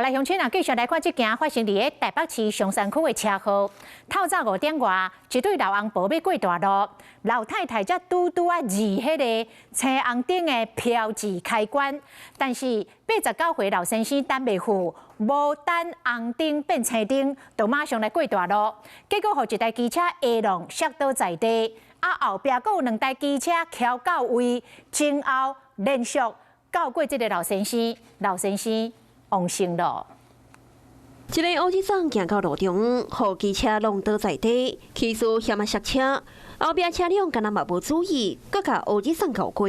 来乡亲啊，继续来看这件发生伫台北市松山区的车祸。透早5点外，一对老翁婆要过大路，老太太才拄啊移迄个车红灯的标志开关，但是89岁老先生等袂赴，无等红灯变青灯，就马上来过大路，结果互一台机车下浪摔倒在地，后壁阁有2台机车翘到位，前后连续告过这个老先生，往生了。一个乌鸡仔行到路中，互机车弄倒在地，起诉险啊刹车，后壁车辆敢若嘛无注意，佮甲乌鸡仔搞过。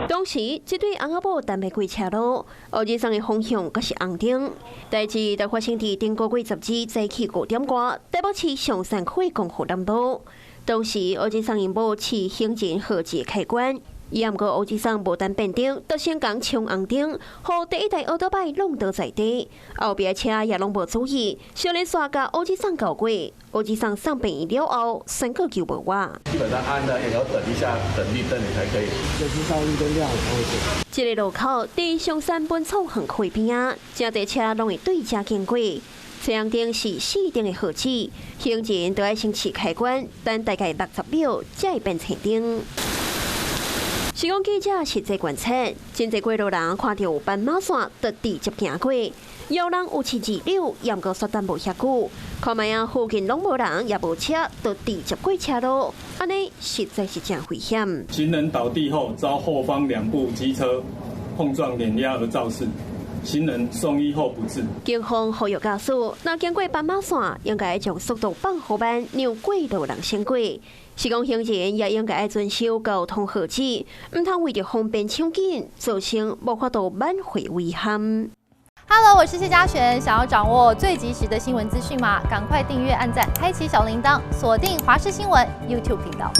当时，这对翁仔某等要过车路，乌鸡仔的方向阁是红灯。代志就发生伫顶个月10日早起5点外，台北市松山区公户南路。当时，乌鸡仔因某是行前号志开关。伊毋过乌鸡仔无等变灯，就先讲冲红灯，互第一台奥多摆弄倒在地，后壁车也拢无注意，小连刷甲乌鸡仔搞过，乌鸡仔送病院了后，3个救无活。基本上按了也要等一下，等绿灯你才可以。就是到绿灯亮才会走。这个路口伫松山本草园区边啊，真侪车拢会对正经过。车红灯是4灯的号志，行前都要先试开关，等大概60秒才会变青灯。是讲记者实际观察，真侪过路人看到有斑马线，就直接行过；有人有持二溜，也毋过煞等无遐久。看卖啊，附近拢无人，也无车，就直接过车路，安尼实在是真危险。行人倒地后，遭后方2部机车碰撞碾压而肇事。行人送医后不治。警方呼吁驾驶，若经过斑马线，应该将速度放后慢，让过路人先过。是讲行人也应该遵守交通号志，唔通为着方便抢紧，造成无法度挽回遗憾。Hello， 我是谢嘉璇，想要掌握最及时的新闻资讯吗？赶快订阅、按赞、开启小铃铛，锁定华视新闻 YouTube 频道。